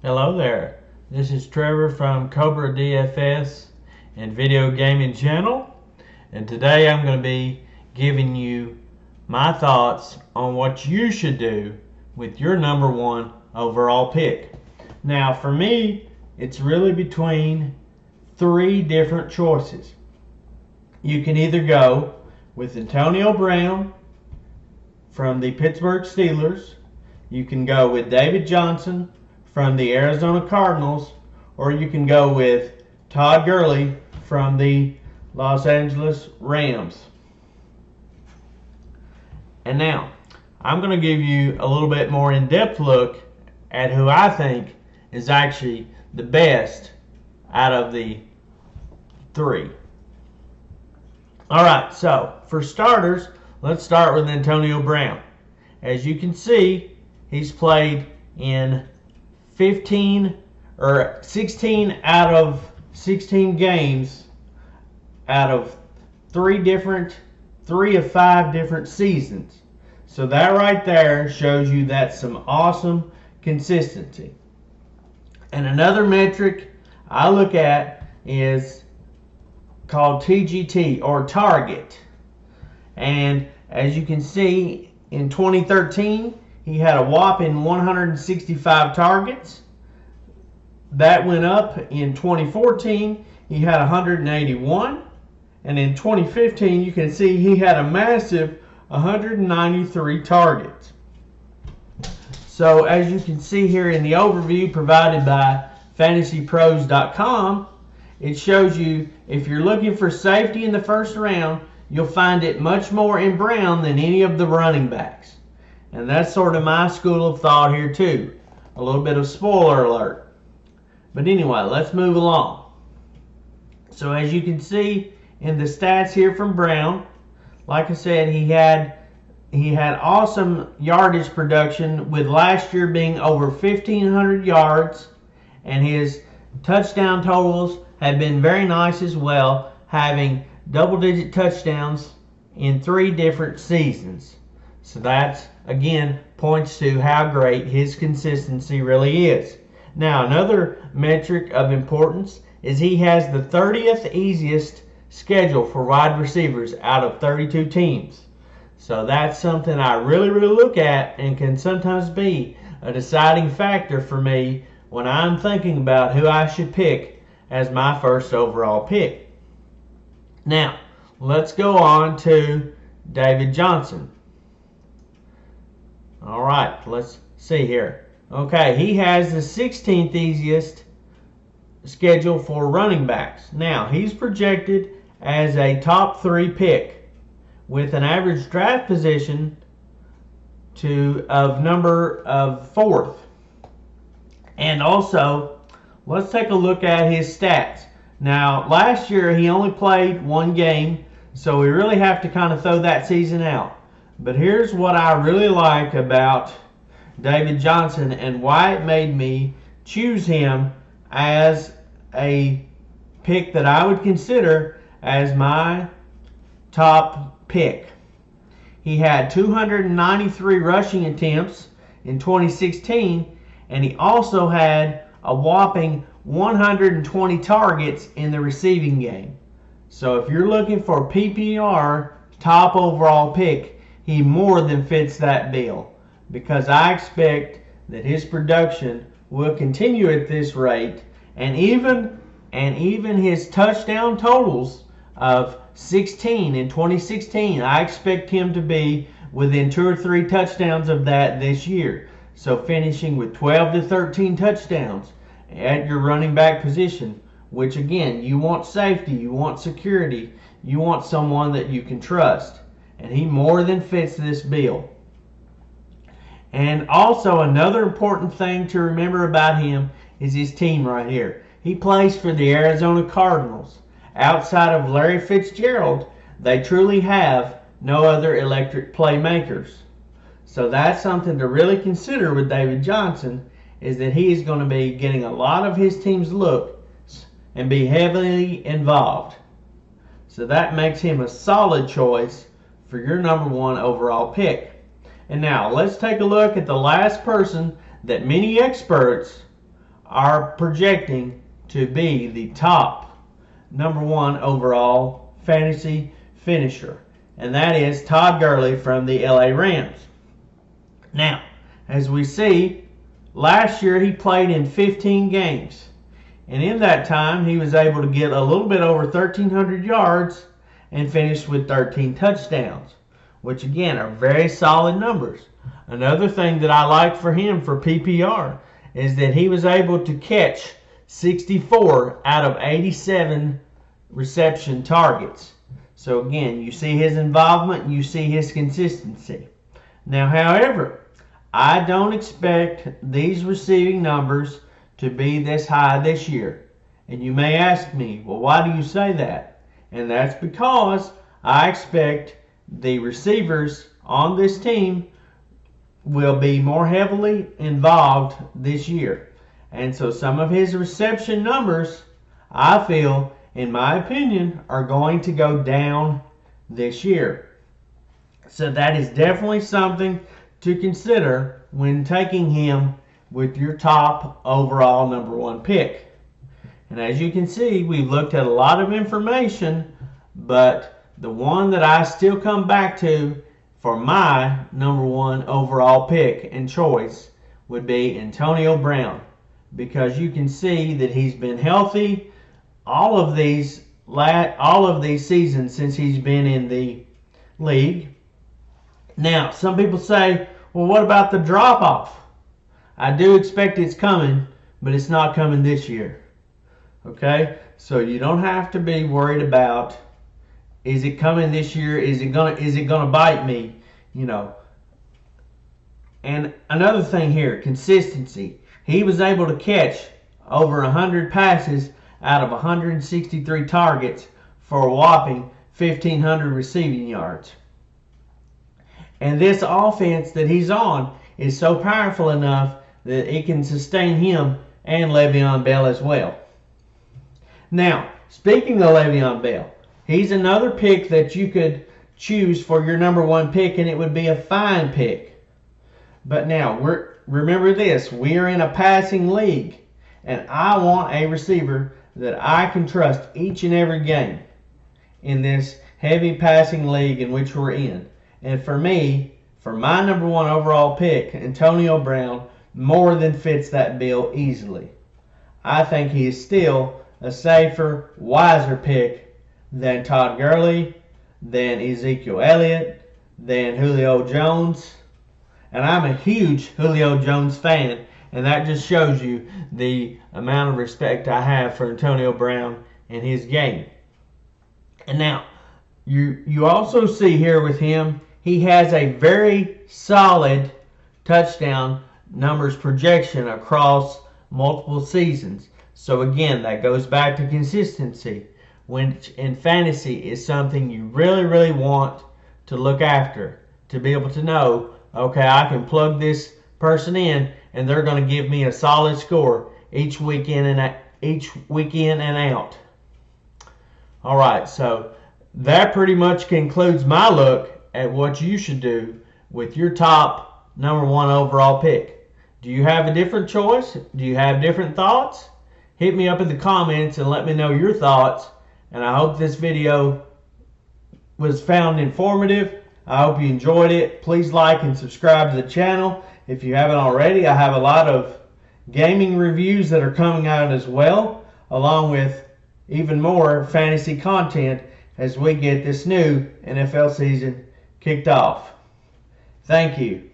Hello there. This is Trevor from Cobra DFS and Video Gaming Channel, and today I'm going to be giving you my thoughts on what you should do with your number one overall pick. Now, for me, it's really between three different choices. You can either go with Antonio Brown from the Pittsburgh Steelers, you can go with David Johnson from the Arizona Cardinals, or you can go with Todd Gurley from the Los Angeles Rams. And now, I'm going to give you a little bit more in-depth look at who I think is actually the best out of the three. Alright, so for starters, let's start with Antonio Brown. As you can see, he's played in 16 out of 16 games out of 3 of 5 different seasons. So that right there shows you that's some awesome consistency. And another metric I look at is called TGT, or target. And as you can see, in 2013 he had a whopping 165 targets. That went up in 2014. He had 181. And in 2015, you can see he had a massive 193 targets. So as you can see here in the overview provided by fantasypros.com, it shows you if you're looking for safety in the first round, you'll find it much more in Brown than any of the running backs. And that's sort of my school of thought here too. A little bit of spoiler alert. But anyway, let's move along. So as you can see in the stats here from Brown, like I said, he had awesome yardage production, with last year being over 1,500 yards, and his touchdown totals have been very nice as well, having double-digit touchdowns in 3 different seasons. So that's, again, points to how great his consistency really is. Now, another metric of importance is he has the 30th easiest schedule for wide receivers out of 32 teams. So that's something I really look at, and can sometimes be a deciding factor for me when I'm thinking about who I should pick as my first overall pick. Now, let's go on to David Johnson. Alright, let's see here. Okay, he has the 16th easiest schedule for running backs. Now, he's projected as a top 3 pick with an average draft position of 4th. And also, let's take a look at his stats. Now, last year he only played 1 game, so we really have to kind of throw that season out. But here's what I really like about David Johnson and why it made me choose him as a pick that I would consider as my top pick. He had 293 rushing attempts in 2016, and he also had a whopping 120 targets in the receiving game. So if you're looking for PPR top overall pick, he more than fits that bill, because I expect that his production will continue at this rate, and even his touchdown totals of 16 in 2016, I expect him to be within 2 or 3 touchdowns of that this year. So finishing with 12 to 13 touchdowns at your running back position, which again, you want safety, you want security, you want someone that you can trust. And he more than fits this bill. And also another important thing to remember about him is his team right here. He plays for the Arizona Cardinals. Outside of Larry Fitzgerald, they truly have no other electric playmakers. So that's something to really consider with David Johnson, is that he is going to be getting a lot of his team's looks and be heavily involved. So that makes him a solid choice for your number one overall pick. And now let's take a look at the last person that many experts are projecting to be the top #1 overall fantasy finisher, and that is Todd Gurley from the LA Rams. Now, as we see, last year he played in 15 games, and in that time he was able to get a little bit over 1,300 yards and finished with 13 touchdowns, which again are very solid numbers. Another thing that I like for him for PPR is that he was able to catch 64 out of 87 reception targets. So again, you see his involvement, you see his consistency. Now, however, I don't expect these receiving numbers to be this high this year. And you may ask me, well, why do you say that? And that's because I expect the receivers on this team will be more heavily involved this year. And so some of his reception numbers, I feel, in my opinion, are going to go down this year. So that is definitely something to consider when taking him with your top overall #1 pick. And as you can see, we've looked at a lot of information, but the one that I still come back to for my #1 overall pick and choice would be Antonio Brown, because you can see that he's been healthy all of these seasons since he's been in the league. Now, some people say, well, what about the drop-off? I do expect it's coming, but it's not coming this year. Okay? So you don't have to be worried about, is it coming this year? Is it gonna bite me? You know. And another thing here, consistency. He was able to catch over 100 passes out of 163 targets for a whopping 1,500 receiving yards. And this offense that he's on is so powerful enough that it can sustain him and Le'Veon Bell as well. Now, speaking of Le'Veon Bell, he's another pick that you could choose for your #1 pick, and it would be a fine pick. But now, remember this, we are in a passing league, and I want a receiver that I can trust each and every game in this heavy passing league in which we're in. And for me, for my #1 overall pick, Antonio Brown more than fits that bill easily. I think he is still a safer, wiser pick than Todd Gurley, than Ezekiel Elliott, than Julio Jones. And I'm a huge Julio Jones fan, and that just shows you the amount of respect I have for Antonio Brown and his game. And now, you also see here with him, he has a very solid touchdown numbers projection across multiple seasons. So again, that goes back to consistency, which in fantasy is something you really, really want to look after, to be able to know, okay, I can plug this person in and they're going to give me a solid score each week in and out. All right, so that pretty much concludes my look at what you should do with your top #1 overall pick. Do you have a different choice? Do you have different thoughts? Hit me up in the comments and let me know your thoughts. And I hope this video was found informative. I hope you enjoyed it. Please like and subscribe to the channel if you haven't already. I have a lot of gaming reviews that are coming out as well, along with even more fantasy content as we get this new NFL season kicked off. Thank you.